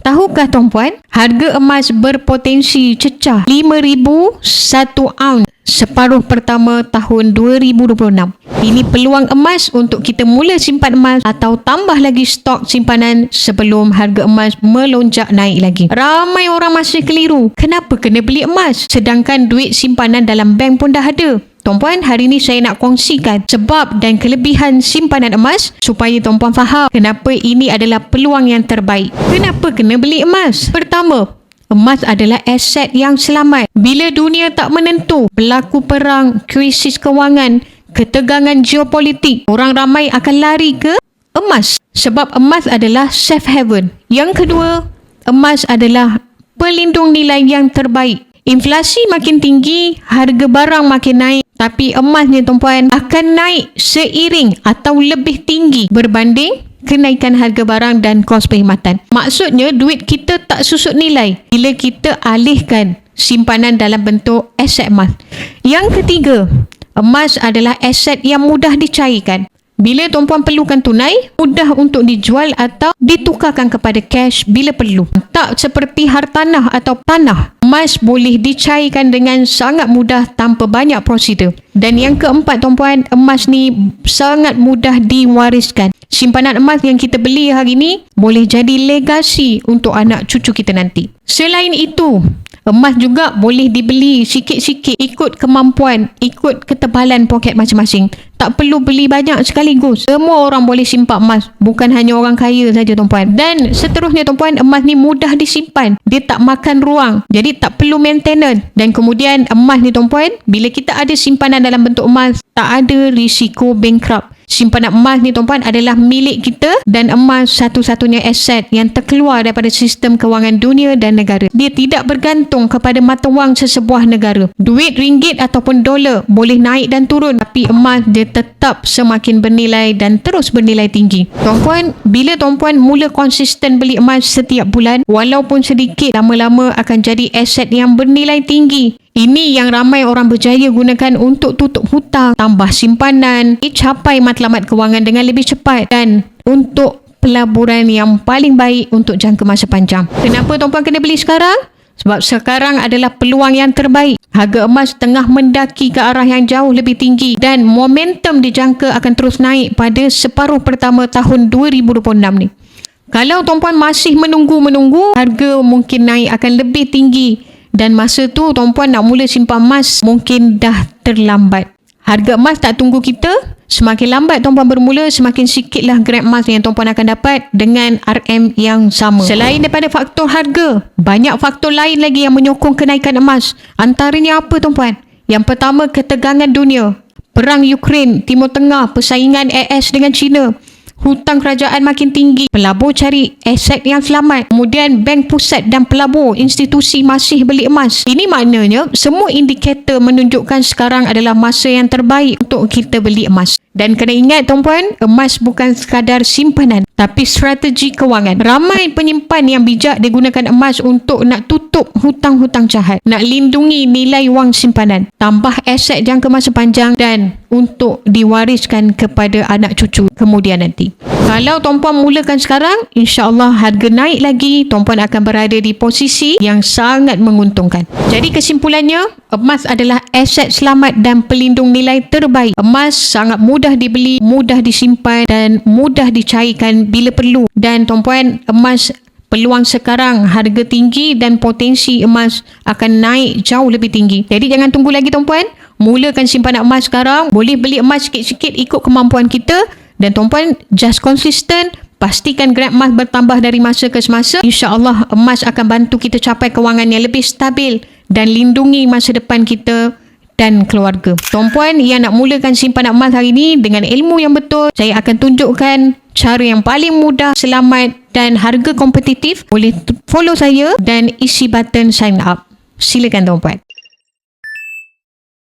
Tahukah tuan-puan, harga emas berpotensi cecah 5,000 1 aun separuh pertama tahun 2026. Ini peluang emas untuk kita mula simpan emas atau tambah lagi stok simpanan sebelum harga emas melonjak naik lagi. Ramai orang masih keliru. Kenapa kena beli emas sedangkan duit simpanan dalam bank pun dah ada? Tuan-puan, hari ini saya nak kongsikan sebab dan kelebihan simpanan emas supaya tuan-puan faham kenapa ini adalah peluang yang terbaik. Kenapa kena beli emas? Pertama, emas adalah aset yang selamat. Bila dunia tak menentu, berlaku perang, krisis kewangan, ketegangan geopolitik, orang ramai akan lari ke emas sebab emas adalah safe haven. Yang kedua, emas adalah pelindung nilai yang terbaik. Inflasi makin tinggi, harga barang makin naik, tapi emas ni tuan-puan akan naik seiring atau lebih tinggi berbanding kenaikan harga barang dan kos perkhidmatan. Maksudnya duit kita tak susut nilai bila kita alihkan simpanan dalam bentuk aset emas. Yang ketiga, emas adalah aset yang mudah dicairkan. Bila tuan-puan perlukan tunai, mudah untuk dijual atau ditukarkan kepada cash bila perlu. Tak seperti hartanah atau tanah. Emas boleh dicairkan dengan sangat mudah tanpa banyak prosedur. Dan yang keempat tuan-puan, emas ni sangat mudah diwariskan. Simpanan emas yang kita beli hari ni boleh jadi legasi untuk anak cucu kita nanti. Selain itu, emas juga boleh dibeli sikit-sikit ikut kemampuan, ikut ketebalan poket masing-masing. Tak perlu beli banyak sekaligus. Semua orang boleh simpan emas, bukan hanya orang kaya saja tuan-puan. Dan seterusnya tuan-puan, emas ni mudah disimpan. Dia tak makan ruang. Jadi tak perlu maintenance. Dan kemudian emas ni tuan-puan, bila kita ada simpanan dalam bentuk emas, tak ada risiko bankrupt. Simpanan emas ni tuan-puan adalah milik kita dan emas satu-satunya aset yang terkeluar daripada sistem kewangan dunia dan negara. Dia tidak bergantung kepada mata wang sesebuah negara. Duit ringgit ataupun dolar boleh naik dan turun, tapi emas dia tetap semakin bernilai dan terus bernilai tinggi. Tuan-puan, bila tuan-puan mula konsisten beli emas setiap bulan, walaupun sedikit, lama-lama akan jadi aset yang bernilai tinggi. Ini yang ramai orang berjaya gunakan untuk tutup hutang, tambah simpanan, capai matlamat kewangan dengan lebih cepat dan untuk pelaburan yang paling baik untuk jangka masa panjang. Kenapa tuan-puan kena beli sekarang? Sebab sekarang adalah peluang yang terbaik. Harga emas tengah mendaki ke arah yang jauh lebih tinggi dan momentum dijangka akan terus naik pada separuh pertama tahun 2026 ni. Kalau tuan-puan masih menunggu, harga mungkin naik akan lebih tinggi. Dan masa tu tuan-puan nak mula simpan emas mungkin dah terlambat. Harga emas tak tunggu kita. Semakin lambat tuan-puan bermula, semakin sikitlah gram emas yang tuan-puan akan dapat dengan RM yang sama. Selain daripada faktor harga, banyak faktor lain lagi yang menyokong kenaikan emas. Antaranya apa tuan-puan? Yang pertama, ketegangan dunia. Perang Ukraine, Timur Tengah, persaingan AS dengan China. Hutang kerajaan makin tinggi, pelabur cari aset yang selamat. Kemudian bank pusat dan pelabur institusi masih beli emas. Ini maknanya semua indikator menunjukkan sekarang adalah masa yang terbaik untuk kita beli emas. Dan kena ingat tuan-puan, emas bukan sekadar simpanan tapi strategi kewangan. Ramai penyimpan yang bijak dia gunakan emas untuk nak tutup hutang-hutang jahat, nak lindungi nilai wang simpanan, tambah aset jangka masa panjang dan untuk diwariskan kepada anak cucu kemudian nanti. Kalau tuan-puan mulakan sekarang, insya-Allah harga naik lagi, tuan-puan akan berada di posisi yang sangat menguntungkan. Jadi kesimpulannya, emas adalah aset selamat dan pelindung nilai terbaik. Emas sangat mudah dibeli, mudah disimpan dan mudah dicairkan bila perlu. Dan tuan-puan, emas peluang sekarang harga tinggi dan potensi emas akan naik jauh lebih tinggi. Jadi jangan tunggu lagi tuan-puan. Mulakan simpanan emas sekarang. Boleh beli emas sikit-sikit ikut kemampuan kita. Dan tuan-puan, just consistent. Pastikan gram emas bertambah dari masa ke semasa. InsyaAllah emas akan bantu kita capai kewangan yang lebih stabil dan lindungi masa depan kita dan keluarga. Tuan-puan yang nak mulakan simpanan emas hari ini dengan ilmu yang betul, saya akan tunjukkan cara yang paling mudah, selamat dan harga kompetitif. Boleh follow saya dan isi button sign up. Silakan tuan-puan.